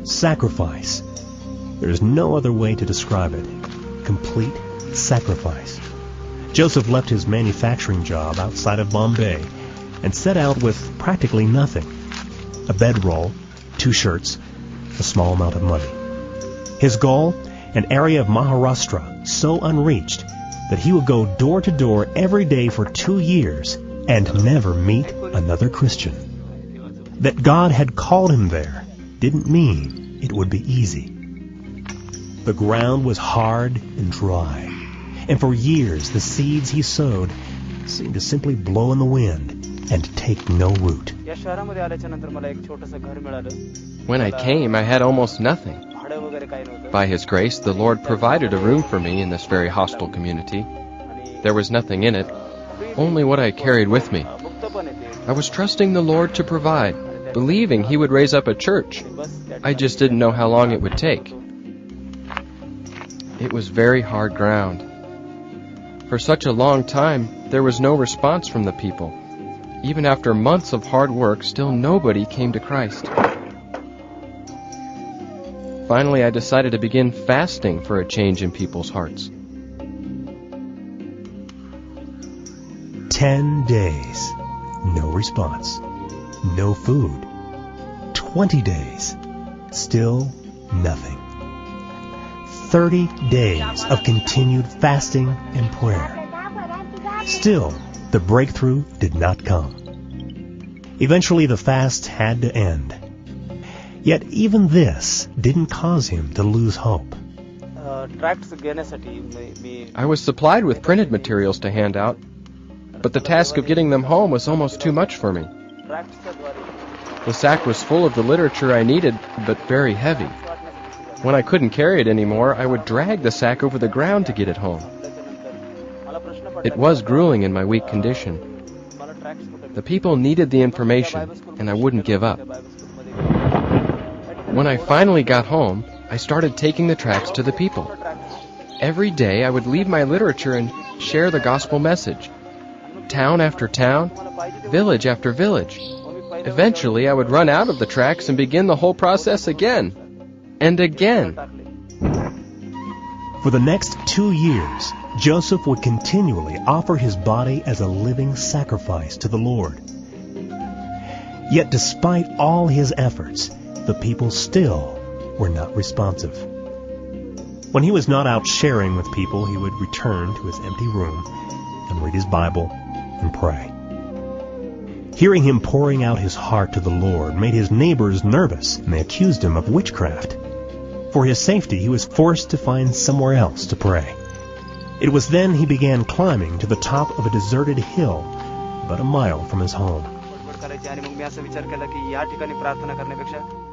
Sacrifice. There is no other way to describe it. Complete sacrifice. Joseph left his manufacturing job outside of Bombay and set out with practically nothing. A bedroll, 2 shirts, a small amount of money. His goal? An area of Maharashtra so unreached that he would go door to door every day for 2 years and never meet another Christian. That God had called him there didn't mean it would be easy. The ground was hard and dry, and for years the seeds he sowed seemed to simply blow in the wind and take no root. When I came, I had almost nothing. By His grace, the Lord provided a room for me in this very hostile community. There was nothing in it, only what I carried with me. I was trusting the Lord to provide, believing He would raise up a church. I just didn't know how long it would take. It was very hard ground. For such a long time, there was no response from the people. Even after months of hard work, still nobody came to Christ. Finally, I decided to begin fasting for a change in people's hearts. 10 days, no response, no food. 20 days, still nothing. 30 days of continued fasting and prayer. Still, the breakthrough did not come. Eventually, the fast had to end. Yet even this didn't cause him to lose hope. I was supplied with printed materials to hand out, but the task of getting them home was almost too much for me. The sack was full of the literature I needed, but very heavy. When I couldn't carry it anymore, I would drag the sack over the ground to get it home. It was grueling in my weak condition. The people needed the information, and I wouldn't give up. When I finally got home, I started taking the tracts to the people. Every day I would leave my literature and share the gospel message. Town after town, village after village. Eventually I would run out of the tracts and begin the whole process again. And again. For the next 2 years, Joseph would continually offer his body as a living sacrifice to the Lord. Yet despite all his efforts, the people still were not responsive. When he was not out sharing with people, he would return to his empty room and read his Bible and pray. Hearing him pouring out his heart to the Lord made his neighbors nervous, and they accused him of witchcraft. For his safety, he was forced to find somewhere else to pray. It was then he began climbing to the top of a deserted hill about a mile from his home.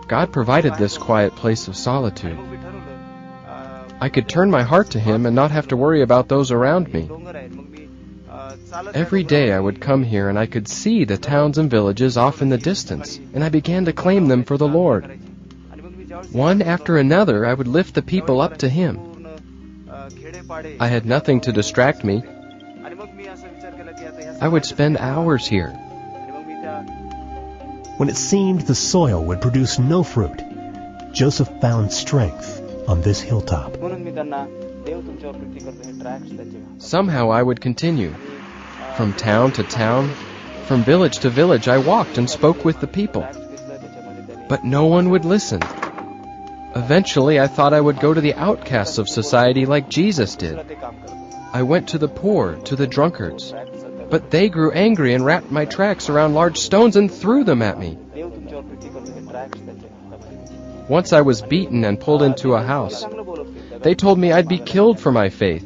God provided this quiet place of solitude. I could turn my heart to Him and not have to worry about those around me. Every day I would come here and I could see the towns and villages off in the distance, and I began to claim them for the Lord. One after another, I would lift the people up to Him. I had nothing to distract me. I would spend hours here. When it seemed the soil would produce no fruit, Joseph found strength on this hilltop. Somehow I would continue. From town to town, from village to village, I walked and spoke with the people. But no one would listen. Eventually, I thought I would go to the outcasts of society like Jesus did. I went to the poor, to the drunkards. But they grew angry and wrapped my tracts around large stones and threw them at me. Once I was beaten and pulled into a house. They told me I'd be killed for my faith.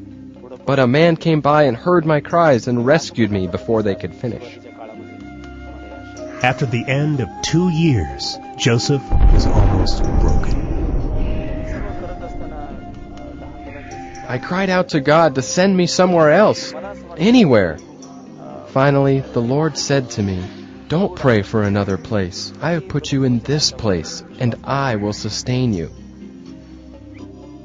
But a man came by and heard my cries and rescued me before they could finish. After the end of 2 years, Joseph was almost broken. I cried out to God to send me somewhere else, anywhere. Finally, the Lord said to me, "Don't pray for another place. I have put you in this place, and I will sustain you."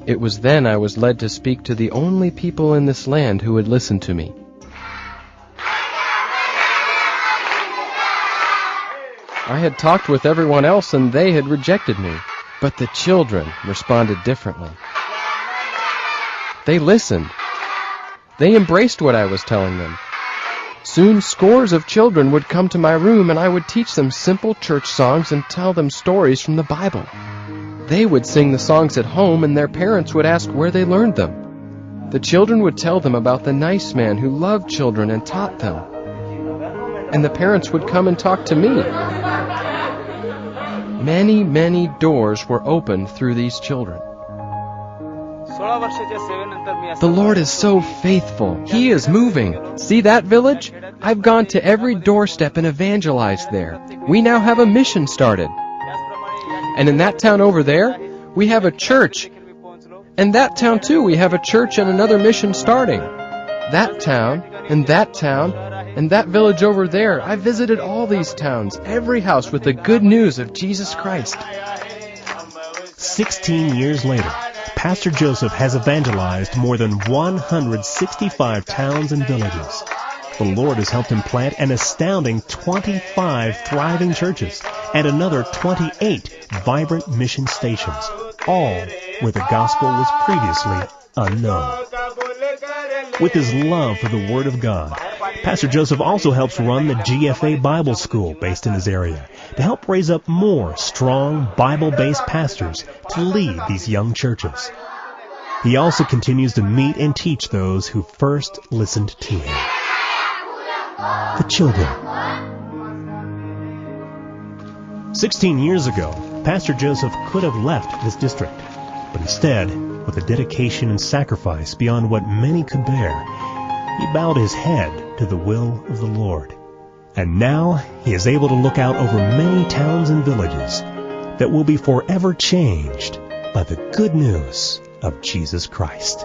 It was then I was led to speak to the only people in this land who would listen to me. I had talked with everyone else, and they had rejected me. But the children responded differently. They listened. They embraced what I was telling them. Soon scores of children would come to my room, and I would teach them simple church songs and tell them stories from the Bible. They would sing the songs at home, and their parents would ask where they learned them. The children would tell them about the nice man who loved children and taught them. And the parents would come and talk to me. Many, many doors were opened through these children. The Lord is so faithful. He is moving. See that village? I've gone to every doorstep and evangelized there. We now have a mission started. And in that town over there, we have a church. And that town too, we have a church and another mission starting. That town, and that town, and that village over there. I visited all these towns, every house with the good news of Jesus Christ. 16 years later, Pastor Joseph has evangelized more than 165 towns and villages. The Lord has helped him plant an astounding 25 thriving churches and another 28 vibrant mission stations, all where the gospel was previously unknown. With his love for the Word of God, Pastor Joseph also helps run the GFA Bible School based in his area to help raise up more strong Bible-based pastors to lead these young churches. He also continues to meet and teach those who first listened to him. The children. 16 years ago, Pastor Joseph could have left this district, but instead, with a dedication and sacrifice beyond what many could bear, he bowed his head to the will of the Lord. And now he is able to look out over many towns and villages that will be forever changed by the good news of Jesus Christ.